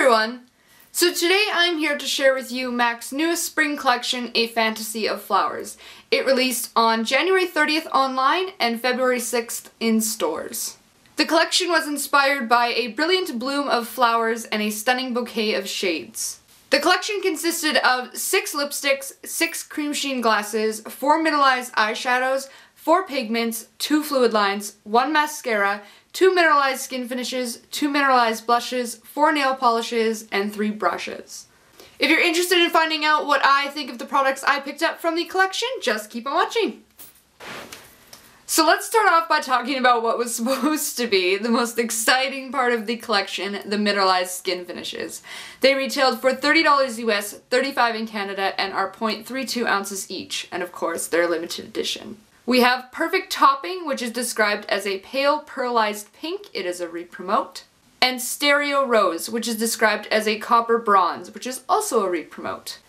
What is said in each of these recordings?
everyone! So today I'm here to share with you MAC's newest spring collection, A Fantasy of Flowers. It released on January 30th online and February 6th in stores. The collection was inspired by a brilliant bloom of flowers and a stunning bouquet of shades. The collection consisted of 6 lipsticks, 6 cream sheen glasses, 4 mineralized eyeshadows, 4 pigments, 2 fluid lines, 1 mascara, 2 mineralized skin finishes, 2 mineralized blushes, 4 nail polishes, and 3 brushes. If you're interested in finding out what I think of the products I picked up from the collection, just keep on watching. So let's start off by talking about what was supposed to be the most exciting part of the collection, the mineralized skin finishes. They retailed for $30 US, $35 in Canada, and are 0.32 ounces each, and of course they're limited edition. We have Perfect Topping, which is described as a pale pearlized pink, it is a re-promote, and Stereo Rose, which is described as a copper bronze, which is also a re-promote.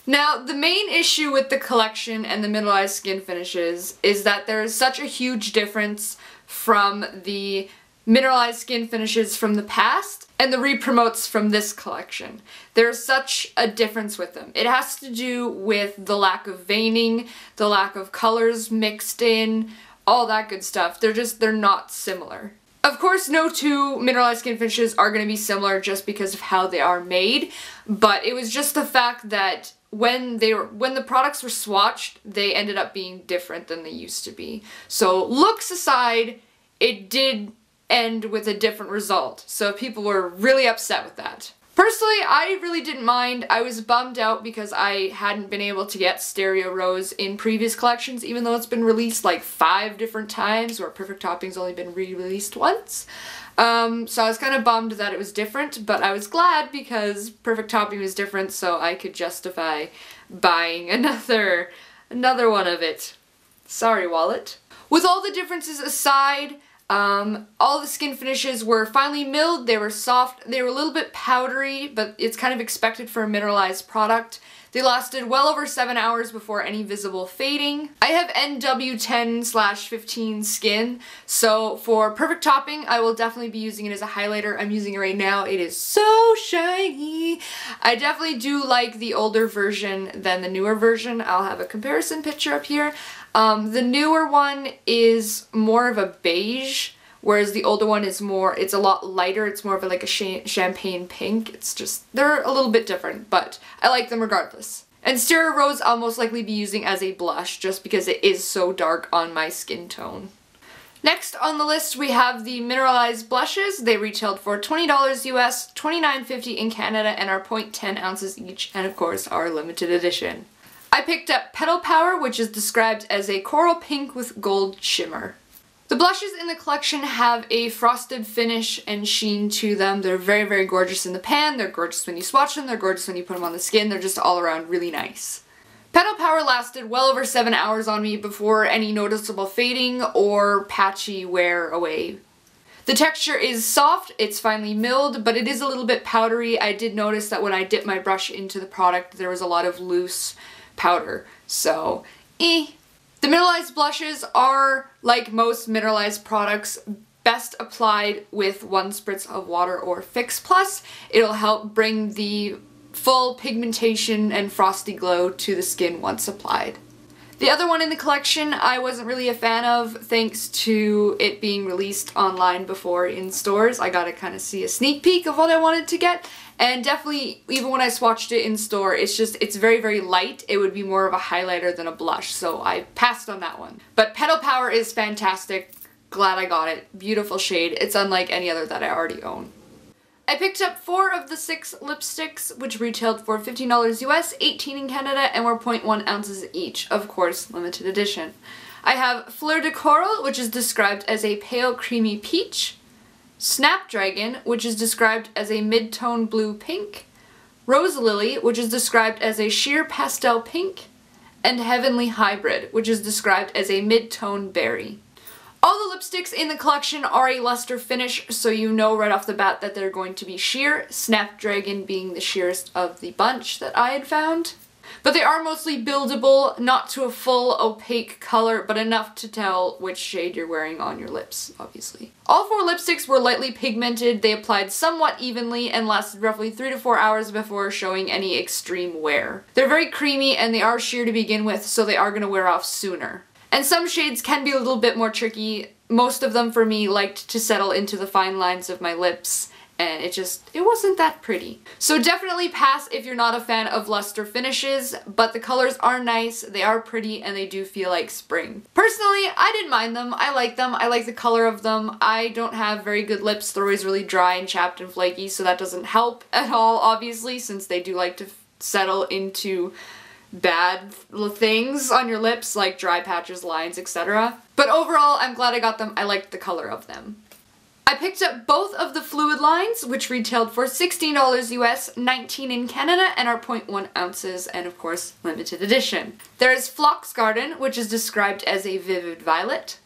Now, the main issue with the collection and the mineralized skin finishes is that there is such a huge difference from the mineralized skin finishes from the past and the re-promotes from this collection. There's such a difference with them. It has to do with the lack of veining, the lack of colors mixed in, all that good stuff. They're not similar. Of course, no two mineralized skin finishes are going to be similar just because of how they are made, but it was just the fact that when the products were swatched, they ended up being different than they used to be. So looks aside, it did end with a different result, so people were really upset with that. Personally, I really didn't mind. I was bummed out because I hadn't been able to get Stereo Rose in previous collections, even though it's been released like 5 different times, where Perfect Topping's only been re-released once. So I was kind of bummed that it was different, but I was glad because Perfect Topping was different, so I could justify buying another one of it. Sorry, wallet. With all the differences aside, all the skin finishes were finely milled, they were soft, they were a little bit powdery, but it's kind of expected for a mineralized product. They lasted well over 7 hours before any visible fading. I have NW10/15 skin, so for Perfect Topping, I will definitely be using it as a highlighter. I'm using it right now. It is so shiny. I definitely do like the older version than the newer version. I'll have a comparison picture up here. The newer one is more of a beige, whereas the older one is it's a lot lighter. It's more of like a champagne pink. It's just, they're a little bit different, but I like them regardless. And Stereo Rose I'll most likely be using as a blush just because it is so dark on my skin tone. Next on the list we have the Mineralize blushes. They retailed for $20 US, $29.50 in Canada, and are 0.10 ounces each, and of course are limited edition. I picked up Petal Power, which is described as a coral pink with gold shimmer. The blushes in the collection have a frosted finish and sheen to them. They're very, very gorgeous in the pan. They're gorgeous when you swatch them. They're gorgeous when you put them on the skin. They're just all around really nice. Petal Power lasted well over 7 hours on me before any noticeable fading or patchy wear away. The texture is soft, it's finely milled, but it is a little bit powdery. I did notice that when I dipped my brush into the product, there was a lot of loose powder, so The mineralized blushes are, like most mineralized products, best applied with 1 spritz of water or Fix Plus. It'll help bring the full pigmentation and frosty glow to the skin once applied. The other one in the collection I wasn't really a fan of, thanks to it being released online before in stores. I got to kind of see a sneak peek of what I wanted to get, and definitely, even when I swatched it in store, it's very, very light. It would be more of a highlighter than a blush, so I passed on that one. But Petal Power is fantastic. Glad I got it. Beautiful shade. It's unlike any other that I already own. I picked up 4 of the 6 lipsticks, which retailed for $15 US, 18 in Canada, and were 0.1 ounces each. Of course, limited edition. I have Fleur de Coral, which is described as a pale creamy peach, Snapdragon, which is described as a mid-tone blue pink, Rose Lily, which is described as a sheer pastel pink, and Heavenly Hybrid, which is described as a mid-tone berry. All the lipsticks in the collection are a luster finish, so you know right off the bat that they're going to be sheer, Snapdragon being the sheerest of the bunch that I had found. But they are mostly buildable, not to a full opaque color, but enough to tell which shade you're wearing on your lips, obviously. All 4 lipsticks were lightly pigmented, they applied somewhat evenly, and lasted roughly 3 to 4 hours before showing any extreme wear. They're very creamy and they are sheer to begin with, so they are going to wear off sooner. And some shades can be a little bit more tricky. Most of them for me liked to settle into the fine lines of my lips, and it wasn't that pretty. So definitely pass if you're not a fan of luster finishes, but the colors are nice, they are pretty, and they do feel like spring. Personally, I didn't mind them. I like the color of them. I don't have very good lips. They're always really dry and chapped and flaky, so that doesn't help at all, obviously, since they do like to settle into bad things on your lips, like dry patches, lines, etc. But overall, I'm glad I got them. I liked the color of them. I picked up both of the Fluidlines, which retailed for $16 US, $19 in Canada, and are 0.1 ounces, and of course, limited edition. There is Phlox Garden, which is described as a vivid violet,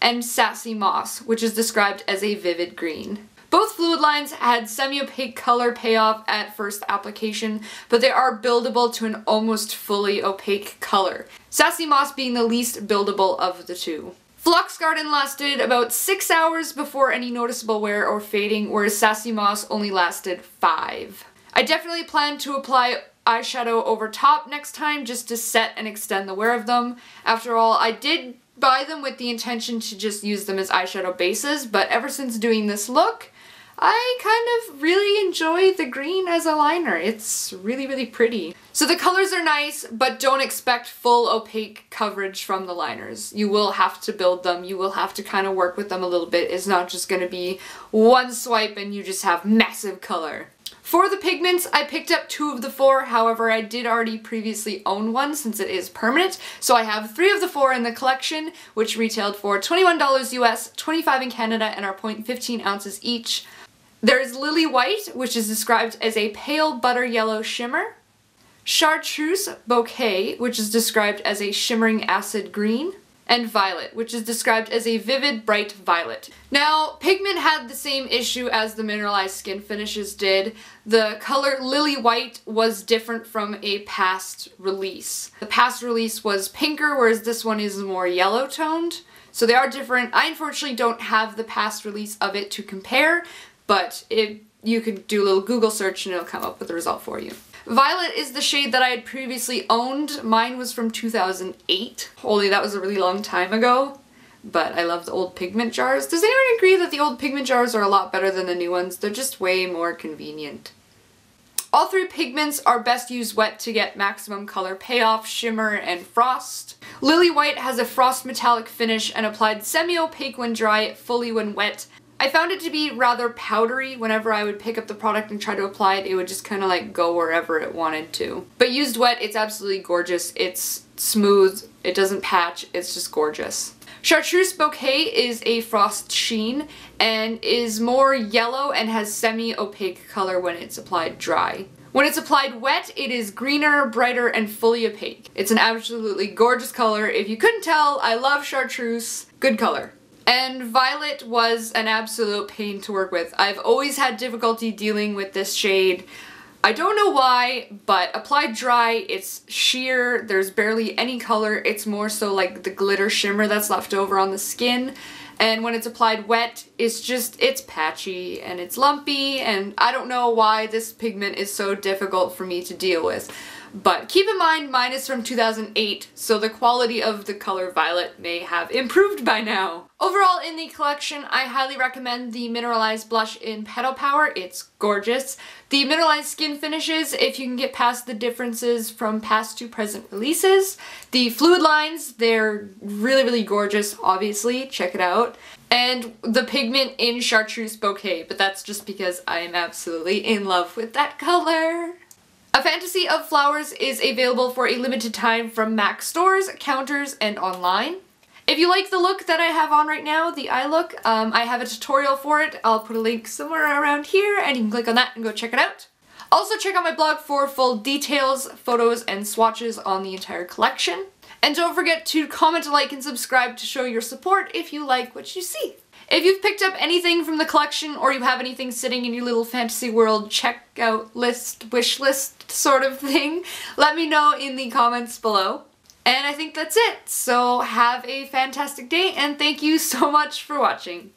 and Sassy Moss, which is described as a vivid green. Both Fluidlines had semi-opaque color payoff at first application, but they are buildable to an almost fully opaque color, Sassy Moss being the least buildable of the two. Phlox Garden lasted about 6 hours before any noticeable wear or fading, whereas Sassy Moss only lasted 5. I definitely plan to apply eyeshadow over top next time just to set and extend the wear of them. After all, I did buy them with the intention to just use them as eyeshadow bases, but ever since doing this look, I kind of really enjoy the green as a liner. It's really, really pretty. So the colors are nice, but don't expect full opaque coverage from the liners. You will have to build them. You will have to kind of work with them a little bit. It's not just going to be one swipe and you just have massive color. For the pigments, I picked up 2 of the 4, however I did already previously own one since it is permanent, so I have 3 of the 4 in the collection, which retailed for $21 US, $25 in Canada, and are 0.15 ounces each. There is Lily White, which is described as a pale butter yellow shimmer, Chartreuse Bouquet, which is described as a shimmering acid green, and Violet, which is described as a vivid bright violet. Now, Pigment had the same issue as the Mineralize Skin Finishes did. The color Lily White was different from a past release. The past release was pinker, whereas this one is more yellow toned. So they are different. I unfortunately don't have the past release of it to compare, but you can do a little Google search and it'll come up with the result for you. Violet is the shade that I had previously owned. Mine was from 2008. Holy, that was a really long time ago. But I love the old Pigment jars. Does anyone agree that the old Pigment jars are a lot better than the new ones? They're just way more convenient. All 3 pigments are best used wet to get maximum color payoff, shimmer, and frost. Lily White has a frost metallic finish and applied semi-opaque when dry, fully when wet. I found it to be rather powdery. Whenever I would pick up the product and try to apply it, it would just kind of like go wherever it wanted to. But used wet, it's absolutely gorgeous. It's smooth, it doesn't patch, it's just gorgeous. Chartreuse Bouquet is a frost sheen and is more yellow and has semi-opaque color when it's applied dry. When it's applied wet, it is greener, brighter, and fully opaque. It's an absolutely gorgeous color. If you couldn't tell, I love Chartreuse. Good color. And Violet was an absolute pain to work with. I've always had difficulty dealing with this shade. I don't know why, but applied dry, it's sheer, there's barely any color, it's more so like the glitter shimmer that's left over on the skin. And when it's applied wet, it's patchy and it's lumpy, and I don't know why this pigment is so difficult for me to deal with. But keep in mind, mine is from 2008, so the quality of the color Violet may have improved by now. Overall, in the collection, I highly recommend the Mineralize blush in Petal Power. It's gorgeous. The Mineralize Skin Finishes, if you can get past the differences from past to present releases. The Fluidlines, they're really, really gorgeous, obviously. Check it out. And the Pigment in Chartreuse Bouquet, but that's just because I am absolutely in love with that color. A Fantasy of Flowers is available for a limited time from MAC stores, counters, and online. If you like the look that I have on right now, the eye look, I have a tutorial for it. I'll put a link somewhere around here and you can click on that and go check it out. Also check out my blog for full details, photos, and swatches on the entire collection. And don't forget to comment, like, and subscribe to show your support if you like what you see. If you've picked up anything from the collection or you have anything sitting in your little fantasy world checkout list, wish list sort of thing, let me know in the comments below. And I think that's it. So have a fantastic day and thank you so much for watching.